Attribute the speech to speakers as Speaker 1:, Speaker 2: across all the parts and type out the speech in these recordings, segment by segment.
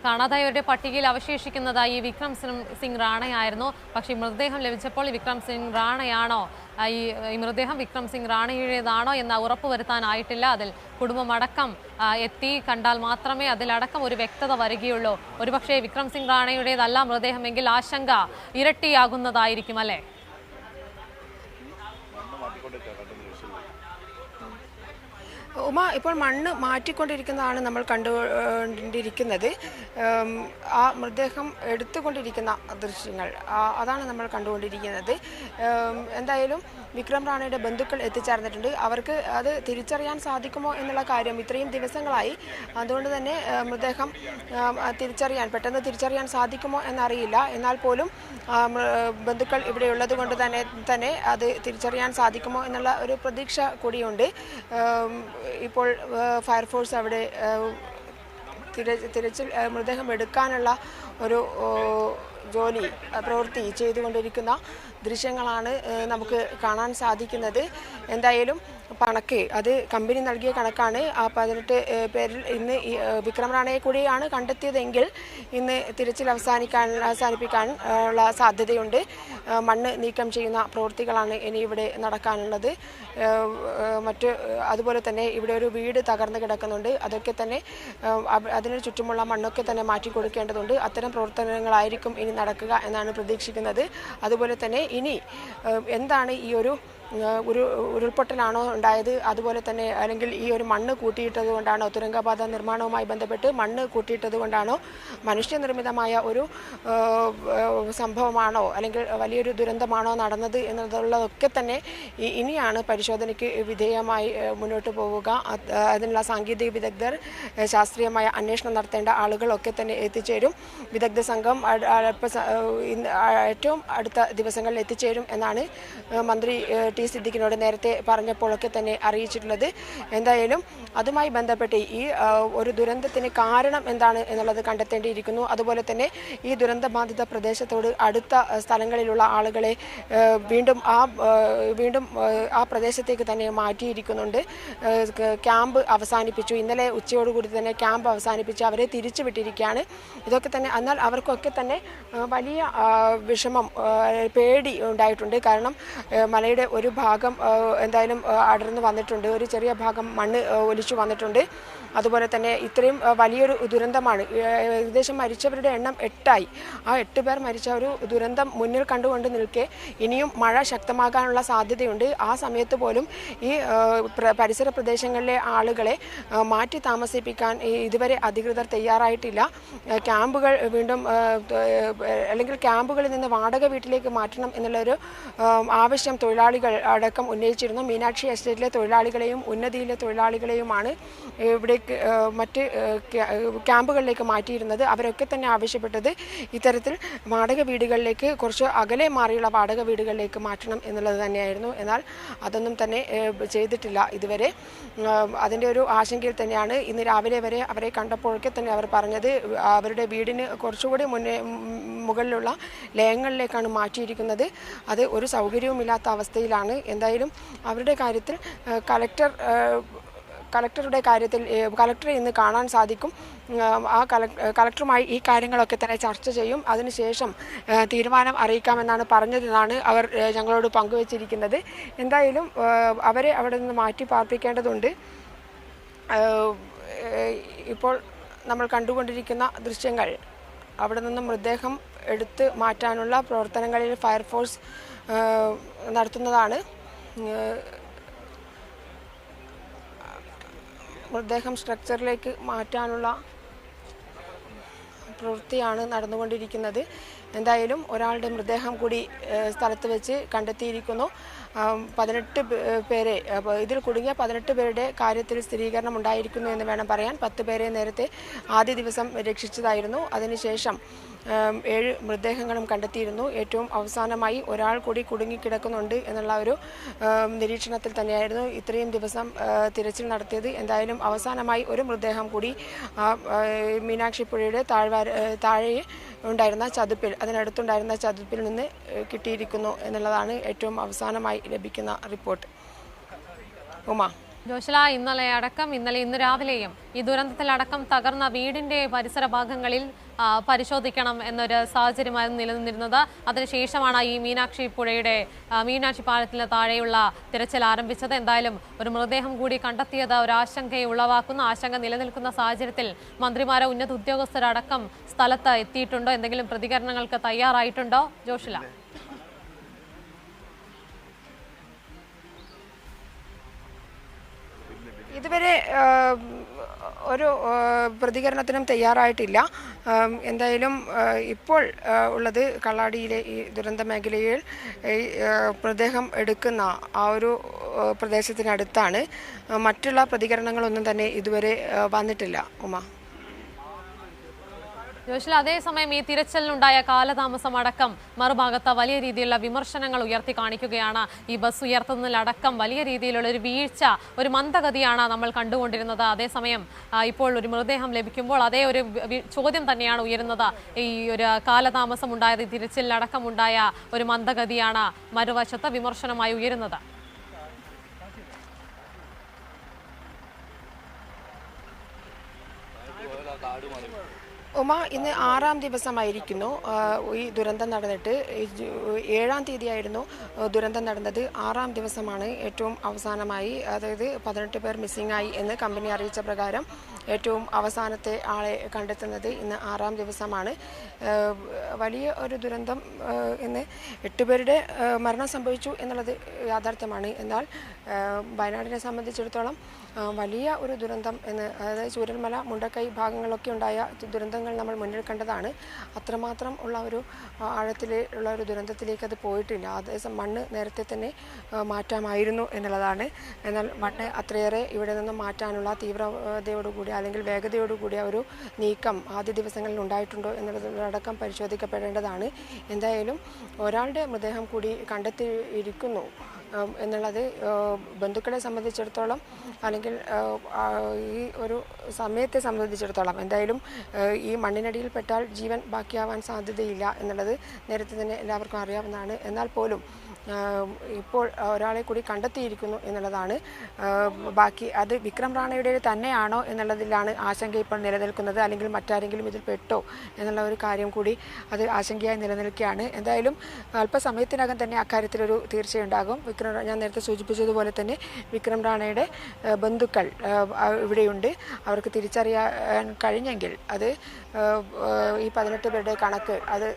Speaker 1: കാണാതായവരുടെ പട്ടികയിൽ അവശേഷിക്കുന്നതായി വിക്രം സിംഗ് റാണയായിരുന്നു. പക്ഷേ മൃതദേഹം ലഭിച്ചപ്പോൾ വിക്രം സിംഗ് റാണയാണോ ഈ മൃതദേഹം വിക്രം സിംഗ് റാണയുടേതാണോ എന്ന് ഉറപ്പുവരുത്താനായിട്ടില്ല. അതിൽ കുടുംബമടക്കം എത്തി കണ്ടാൽ മാത്രമേ അതിലടക്കം ഒരു വ്യക്തത വരികയുള്ളൂ. ഒരുപക്ഷെ വിക്രം സിംഗ് റാണയുടേതല്ല മൃതദേഹമെങ്കിൽ ആശങ്ക ഇരട്ടിയാകുന്നതായിരിക്കും അല്ലേ?
Speaker 2: ഉമ, ഇപ്പോൾ മണ്ണ് മാറ്റിക്കൊണ്ടിരിക്കുന്നതാണ് നമ്മൾ കണ്ടുകൊണ്ടിരിക്കുന്നത്. ആ മൃതദേഹം എടുത്തുകൊണ്ടിരിക്കുന്ന ദൃശ്യങ്ങൾ അതാണ് നമ്മൾ കണ്ടുകൊണ്ടിരിക്കുന്നത്. എന്തായാലും വിക്രം റാണയുടെ ബന്ധുക്കൾ എത്തിച്ചേർന്നിട്ടുണ്ട്. അവർക്ക് അത് തിരിച്ചറിയാൻ സാധിക്കുമോ എന്നുള്ള കാര്യം ഇത്രയും ദിവസങ്ങളായി, അതുകൊണ്ട് തന്നെ മൃതദേഹം പെട്ടെന്ന് തിരിച്ചറിയാൻ സാധിക്കുമോ എന്നറിയില്ല. എന്നാൽ പോലും ബന്ധുക്കൾ ഇവിടെ ഉള്ളത് കൊണ്ട് തന്നെ അത് തിരിച്ചറിയാൻ സാധിക്കുമോ എന്നുള്ള ഒരു പ്രതീക്ഷ കൂടിയുണ്ട്. ഇപ്പോൾ ഫയർഫോഴ്സ് അവിടെ തിരച്ചിൽ മൃതദേഹം എടുക്കാനുള്ള ഒരു പ്രവൃത്തി ചെയ്തുകൊണ്ടിരിക്കുന്ന ദൃശ്യങ്ങളാണ് നമുക്ക് കാണാൻ സാധിക്കുന്നത്. എന്തായാലും കണക്ക് അത് കമ്പനി നൽകിയ കണക്കാണ്. ആ 18 പേരിൽ ഇന്ന് വിക്രം റാണയെ കൂടിയാണ് കണ്ടെത്തിയതെങ്കിൽ ഇന്ന് തിരച്ചിൽ അവസാനിപ്പിക്കാൻ ഉള്ള സാധ്യതയുണ്ട്. മണ്ണ് നീക്കം ചെയ്യുന്ന പ്രവൃത്തികളാണ് ഇനി ഇവിടെ നടക്കാനുള്ളത്. അതുപോലെ തന്നെ ഇവിടെ ഒരു വീട് തകർന്നു കിടക്കുന്നുണ്ട്. അതൊക്കെ തന്നെ അതിന് ചുറ്റുമുള്ള മണ്ണൊക്കെ തന്നെ മാറ്റി കൊടുക്കേണ്ടതുണ്ട്. അത്തരം പ്രവർത്തനങ്ങളായിരിക്കും ഇനി നടക്കുക എന്നാണ് പ്രതീക്ഷിക്കുന്നത്. അതുപോലെ തന്നെ ഇനി എന്താണ് ഈ ഒരു ഉരുൾപൊട്ടലാണോ ഉണ്ടായത്, അതുപോലെ തന്നെ അല്ലെങ്കിൽ ഈ ഒരു മണ്ണ് കൂട്ടിയിട്ടത് കൊണ്ടാണോ, തുരങ്കപാത നിർമ്മാണവുമായി ബന്ധപ്പെട്ട് മണ്ണ് കൂട്ടിയിട്ടത് കൊണ്ടാണോ, മനുഷ്യനിർമ്മിതമായ ഒരു സംഭവമാണോ, അല്ലെങ്കിൽ വലിയൊരു ദുരന്തമാണോ നടന്നത് എന്നുള്ളതൊക്കെ തന്നെ ഇനിയാണ് പരിശോധനയ്ക്ക് വിധേയമായി മുന്നോട്ട് പോവുക. അതിനുള്ള സാങ്കേതിക വിദഗ്ധർ, ശാസ്ത്രീയമായ അന്വേഷണം നടത്തേണ്ട ആളുകളൊക്കെ തന്നെ എത്തിച്ചേരും. വിദഗ്ധ സംഘം ഏറ്റവും അടുത്ത ദിവസങ്ങളിൽ എത്തിച്ചേരും എന്നാണ് മന്ത്രി ടി സിദ്ദിഖിനോട് നേരത്തെ പറഞ്ഞപ്പോഴൊക്കെ തന്നെ അറിയിച്ചിട്ടുള്ളത്. എന്തായാലും അതുമായി ബന്ധപ്പെട്ട് ഈ ഒരു ദുരന്തത്തിന് കാരണം എന്താണ് എന്നുള്ളത് കണ്ടെത്തേണ്ടിയിരിക്കുന്നു. അതുപോലെ തന്നെ ഈ ദുരന്തബാധിത പ്രദേശത്തോട് അടുത്ത സ്ഥലങ്ങളിലുള്ള ആളുകളെ വീണ്ടും ആ പ്രദേശത്തേക്ക് തന്നെ മാറ്റിയിരിക്കുന്നുണ്ട്. ക്യാമ്പ് അവസാനിപ്പിച്ചു. ഇന്നലെ ഉച്ചയോടുകൂടി തന്നെ ക്യാമ്പ് അവസാനിപ്പിച്ച് അവരെ തിരിച്ചുവിട്ടിരിക്കുകയാണ്. ഇതൊക്കെ തന്നെ എന്നാൽ അവർക്കൊക്കെ തന്നെ വലിയ വിഷമം, പേടി ഉണ്ടായിട്ടുണ്ട്. കാരണം മലയുടെ ഒരു ഭാഗം എന്തായാലും അടർന്നു വന്നിട്ടുണ്ട്. ഒരു ചെറിയ ഭാഗം മണ്ണ് ഒലിച്ചു വന്നിട്ടുണ്ട്. അതുപോലെ തന്നെ ഇത്രയും വലിയൊരു ദുരന്തമാണ്. ഏകദേശം മരിച്ചവരുടെ എണ്ണം 8ആയി. ആ 8 പേർ മരിച്ച ഒരു ദുരന്തം മുന്നിൽ കണ്ടുകൊണ്ട് നിൽക്കെ ഇനിയും മഴ ശക്തമാകാനുള്ള സാധ്യതയുണ്ട്. ആ സമയത്ത് പോലും ഈ പരിസര പ്രദേശങ്ങളിലെ ആളുകളെ മാറ്റി താമസിപ്പിക്കാൻ ഇതുവരെ അധികൃതർ തയ്യാറായിട്ടില്ല. ക്യാമ്പുകൾ വീണ്ടും അല്ലെങ്കിൽ ക്യാമ്പുകളിൽ നിന്ന് വാടക വീട്ടിലേക്ക് മാറ്റണം എന്നുള്ളൊരു ആവശ്യം തൊഴിലാളികൾ അടക്കം ഉന്നയിച്ചിരുന്നു. മീനാക്ഷി എസ്റ്റേറ്റിലെ തൊഴിലാളികളെയും ഉന്നതിയിലെ തൊഴിലാളികളെയുമാണ് ഇവിടേക്ക് മറ്റ് ക്യാമ്പുകളിലേക്ക് മാറ്റിയിരുന്നത്. അവരൊക്കെ തന്നെ ആവശ്യപ്പെട്ടത് ഇത്തരത്തിൽ വാടക വീടുകളിലേക്ക്, കുറച്ച് അകലെ മാറിയുള്ള വാടക വീടുകളിലേക്ക് മാറ്റണം എന്നുള്ളത് തന്നെയായിരുന്നു. എന്നാൽ അതൊന്നും തന്നെ ചെയ്തിട്ടില്ല ഇതുവരെ. അതിൻ്റെ ഒരു ആശങ്കയിൽ തന്നെയാണ്. ഇന്ന് രാവിലെ വരെ അവരെ കണ്ടപ്പോഴൊക്കെ തന്നെ അവർ പറഞ്ഞത് അവരുടെ വീടിന് കുറച്ചുകൂടി മുകളിലുള്ള ലയങ്ങളിലേക്കാണ് മാറ്റിയിരിക്കുന്നത്. അത് ഒരു സൗകര്യവുമില്ലാത്ത അവസ്ഥയിലാണ്. എന്തായാലും അവരുടെ കാര്യത്തിൽ കളക്ടറെ ഇന്ന് കാണാൻ സാധിക്കും. ആ കളക്ടറുമായി ഈ കാര്യങ്ങളൊക്കെ തന്നെ ചർച്ച ചെയ്യും. അതിനുശേഷം തീരുമാനം അറിയിക്കാമെന്നാണ് പറഞ്ഞതെന്നാണ് അവർ ഞങ്ങളോട് പങ്കുവച്ചിരിക്കുന്നത്. എന്തായാലും അവരെ അവിടെ നിന്ന് മാറ്റി പാർപ്പിക്കേണ്ടതുണ്ട്. ഇപ്പോൾ നമ്മൾ കണ്ടുകൊണ്ടിരിക്കുന്ന ദൃശ്യങ്ങൾ അവിടെ നിന്നും മൃതദേഹം എടുത്ത് മാറ്റാനുള്ള പ്രവർത്തനങ്ങളിൽ ഫയർഫോഴ്സ് നടത്തുന്നതാണ്. മൃതദേഹം സ്ട്രക്ചറിലേക്ക് മാറ്റാനുള്ള പ്രവൃത്തിയാണ് നടന്നുകൊണ്ടിരിക്കുന്നത്. എന്തായാലും ഒരാളുടെ മൃതദേഹം കൂടി സ്ഥലത്ത് വെച്ച് കണ്ടെത്തിയിരിക്കുന്നു. 18 പേരെ, ഇതിൽ കുടുങ്ങിയ 18 പേരുടെ കാര്യത്തിൽ സ്ഥിരീകരണം ഉണ്ടായിരിക്കുന്നു എന്ന് വേണം പറയാൻ. 10 പേരെ നേരത്തെ ആദ്യ ദിവസം രക്ഷിച്ചതായിരുന്നു. അതിനുശേഷം 7 മൃതദേഹങ്ങളും കണ്ടെത്തിയിരുന്നു. ഏറ്റവും അവസാനമായി ഒരാൾ കൂടി കുടുങ്ങിക്കിടക്കുന്നുണ്ട് എന്നുള്ള ഒരു നിരീക്ഷണത്തിൽ തന്നെയായിരുന്നു ഇത്രയും ദിവസം തിരച്ചിൽ നടത്തിയത്. എന്തായാലും അവസാനമായി ഒരു മൃതദേഹം കൂടി മീനാക്ഷി പുഴയുടെ താഴെ ഉണ്ടായിരുന്ന ചതുപ്പിൽ, അതിനടുത്തുണ്ടായിരുന്ന ചതുപ്പിൽ നിന്ന് കിട്ടിയിരിക്കുന്നു എന്നുള്ളതാണ് ഏറ്റവും അവസാനമായി ലഭിക്കുന്ന റിപ്പോർട്ട്. ഉമ.
Speaker 1: ജോഷില, ഇന്നലെ ഇന്ന് രാവിലെയും ഈ ദുരന്തത്തിലടക്കം തകർന്ന വീടിന്റെ പരിസര ഭാഗങ്ങളിൽ പരിശോധിക്കണം എന്നൊരു സാഹചര്യമായിരുന്നു നിലനിന്നിരുന്നത്. അതിനുശേഷമാണ് ഈ മീനാക്ഷി പാലത്തിന് താഴെയുള്ള തിരച്ചിൽ ആരംഭിച്ചത്. എന്തായാലും ഒരു മൃതദേഹം കൂടി കണ്ടെത്തിയത് ഒരു ആശങ്ക നിലനിൽക്കുന്ന സാഹചര്യത്തിൽ മന്ത്രിമാരോ ഉന്നത ഉദ്യോഗസ്ഥരടക്കം സ്ഥലത്ത് എത്തിയിട്ടുണ്ടോ? എന്തെങ്കിലും പ്രതികരണങ്ങൾക്ക് തയ്യാറായിട്ടുണ്ടോ ജോഷില?
Speaker 2: ഇതുവരെ ഒരു പ്രതികരണത്തിനും തയ്യാറായിട്ടില്ല. എന്തായാലും ഇപ്പോൾ ഉള്ളത് കള്ളാടിയിലെ ഈ ദുരന്ത മേഖലയിൽ മൃതദേഹം എടുക്കുന്ന ആ ഒരു പ്രദേശത്തിനടുത്താണ്. മറ്റുള്ള പ്രതികരണങ്ങളൊന്നും തന്നെ ഇതുവരെ വന്നിട്ടില്ല. ഉമ
Speaker 1: ജോഷില, അതേസമയം ഈ തിരച്ചിലിനുണ്ടായ കാലതാമസം അടക്കം മറുഭാഗത്ത് വലിയ രീതിയിലുള്ള വിമർശനങ്ങൾ ഉയർത്തി കാണിക്കുകയാണ്. ഈ ബസ് ഉയർത്തുന്നതിലടക്കം വലിയ രീതിയിലുള്ള ഒരു വീഴ്ച, ഒരു മന്ദഗതിയാണ് നമ്മൾ കണ്ടുകൊണ്ടിരുന്നത്. അതേസമയം ഇപ്പോൾ ഒരു മൃതദേഹം ലഭിക്കുമ്പോൾ അതേ ഒരു ചോദ്യം തന്നെയാണ് ഉയരുന്നത്. ഈ ഒരു കാലതാമസം ഉണ്ടായത് തിരച്ചിലിലടക്കം ഉണ്ടായ ഒരു മന്ദഗതിയാണ് മറുവശത്ത് വിമർശനമായി ഉയരുന്നത്.
Speaker 2: ഉമ, ഇന്ന് 6ാം ദിവസമായിരിക്കുന്നു ഈ ദുരന്തം നടന്നിട്ട്. 7ാം തീയതിയായിരുന്നു ദുരന്തം നടന്നത്. 6ാം ദിവസമാണ് ഏറ്റവും അവസാനമായി, അതായത് 18 പേർ മിസ്സിംഗ് ആയി എന്ന് കമ്പനി അറിയിച്ച പ്രകാരം ഏറ്റവും അവസാനത്തെ ആളെ കണ്ടെത്തുന്നത് ഇന്ന് 6ാം ദിവസമാണ്. വലിയ ഒരു ദുരന്തം. ഇന്ന് 8 പേരുടെ മരണം സംഭവിച്ചു എന്നുള്ളത് യാഥാർത്ഥ്യമാണ്. എന്നാൽ വയനാടിനെ സംബന്ധിച്ചിടത്തോളം വലിയ ഒരു ദുരന്തം എന്ന്, അതായത് ചൂരൽമല, മുണ്ടക്കൈ ഭാഗങ്ങളൊക്കെ ഉണ്ടായ ദുരന്തങ്ങൾ നമ്മൾ മുന്നിൽ കണ്ടതാണ്. അത്രമാത്രം ഉള്ള ഒരു ആഴത്തിലുള്ള ഒരു ദുരന്തത്തിലേക്ക് അത് പോയിട്ടില്ല. അതേസമയം മണ്ണ് നേരത്തെ തന്നെ മാറ്റാമായിരുന്നു എന്നുള്ളതാണ്. എന്നാൽ മണ്ണ് അത്രയേറെ ഇവിടെ നിന്നും മാറ്റാനുള്ള തീവ്രതയോടുകൂടി അല്ലെങ്കിൽ വേഗതയോടുകൂടിയ ഒരു നീക്കം ആദ്യ ദിവസങ്ങളിൽ ഉണ്ടായിട്ടുണ്ടോ എന്നുള്ളതടക്കം പരിശോധിക്കപ്പെടേണ്ടതാണ്. എന്തായാലും ഒരാളുടെ മൃതദേഹം കൂടി കണ്ടെത്തിയിരിക്കുന്നു എന്നുള്ളത് ബന്ധുക്കളെ സംബന്ധിച്ചിടത്തോളം അല്ലെങ്കിൽ ഈ ഒരു സമയത്തെ സംബന്ധിച്ചിടത്തോളം എന്തായാലും ഈ മണ്ണിനടിയിൽപ്പെട്ടാൽ ജീവൻ ബാക്കിയാവാൻ സാധ്യതയില്ല എന്നുള്ളത് നേരത്തെ തന്നെ എല്ലാവർക്കും അറിയാവുന്നതാണ്. എന്നാൽ പോലും ഇപ്പോൾ ഒരാളെ കൂടി കണ്ടെത്തിയിരിക്കുന്നു എന്നുള്ളതാണ്. ബാക്കി അത് വിക്രം റാണയുടെ തന്നെയാണോ എന്നുള്ളതിലാണ് ആശങ്ക ഇപ്പോൾ നിലനിൽക്കുന്നത്, അല്ലെങ്കിൽ മറ്റാരെങ്കിലും ഇതിൽ പെട്ടോ എന്നുള്ള ഒരു കാര്യം കൂടി അത് ആശങ്കയായി നിലനിൽക്കുകയാണ്. എന്തായാലും അല്പസമയത്തിനകം തന്നെ അക്കാര്യത്തിലൊരു തീർച്ചയുണ്ടാകും. ഞാൻ നേരത്തെ സൂചിപ്പിച്ചതുപോലെ തന്നെ വിക്രം റാണയുടെ ബന്ധുക്കൾ ഇവിടെയുണ്ട്. അവർക്ക് തിരിച്ചറിയാൻ കഴിഞ്ഞെങ്കിൽ അത് ഈ 18 പേരുടെ കണക്ക് അത്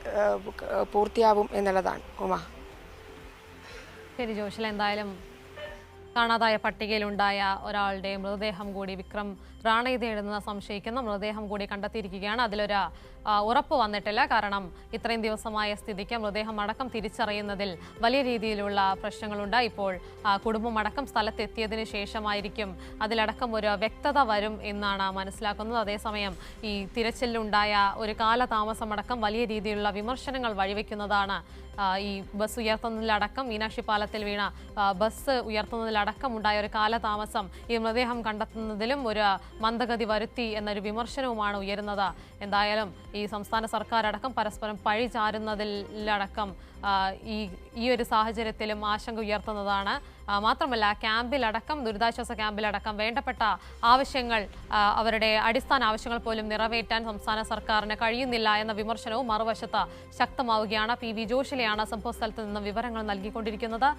Speaker 2: പൂർത്തിയാവും എന്നുള്ളതാണ്. ഉമ,
Speaker 1: ശരി ജോഷില, എന്തായാലും കാണാതായ പട്ടികയിലുണ്ടായ ഒരാളുടെ മൃതദേഹം കൂടി വിക്രം റാണയെന്ന് സംശയിക്കുന്ന മൃതദേഹം കൂടി കണ്ടെത്തിയിരിക്കുകയാണ്. അതിലൊരു ഉറപ്പ് വന്നിട്ടില്ല. കാരണം ഇത്രയും ദിവസമായ സ്ഥിതിക്ക് മൃതദേഹം അടക്കം തിരിച്ചറിയുന്നതിൽ വലിയ രീതിയിലുള്ള പ്രശ്നങ്ങളുണ്ട്. ഇപ്പോൾ കുടുംബമടക്കം സ്ഥലത്തെത്തിയതിനു ശേഷമായിരിക്കും അതിലടക്കം ഒരു വ്യക്തത വരും എന്നാണ് മനസ്സിലാക്കുന്നത്. അതേസമയം ഈ തിരച്ചിലുണ്ടായ ഒരു കാലതാമസമടക്കം വലിയ രീതിയിലുള്ള വിമർശനങ്ങൾ വഴിവെക്കുന്നതാണ്. ഈ ബസ് ഉയർത്തുന്നതിലടക്കം മീനാക്ഷി പാലത്തിൽ വീണ ബസ് ഉയർത്തുന്നതിലടക്കം ഉണ്ടായ ഒരു കാലതാമസം ഈ മൃതദേഹം കണ്ടെത്തുന്നതിലും ഒരു മന്ദഗതി വരുത്തി എന്നൊരു വിമർശനവുമാണ് ഉയരുന്നത്. എന്തായാലും ഈ സംസ്ഥാന സർക്കാർ അടക്കം പരസ്പരം പഴി ചാരുന്നതിലടക്കം ഈ ഒരു സാഹചര്യത്തിലും ആശങ്ക ഉയർത്തുന്നതാണ്. മാത്രമല്ല ക്യാമ്പിലടക്കം, ദുരിതാശ്വാസ ക്യാമ്പിലടക്കം വേണ്ടപ്പെട്ട ആവശ്യങ്ങൾ, അവരുടെ അടിസ്ഥാന ആവശ്യങ്ങൾ പോലും നിറവേറ്റാൻ സംസ്ഥാന സർക്കാരിന് കഴിയുന്നില്ല എന്ന വിമർശനവും മറുവശത്ത് ശക്തമാവുകയാണ്. PV ജോഷിലെയാണ് സംഭവസ്ഥലത്ത് നിന്ന് വിവരങ്ങൾ നൽകിക്കൊണ്ടിരിക്കുന്നത്.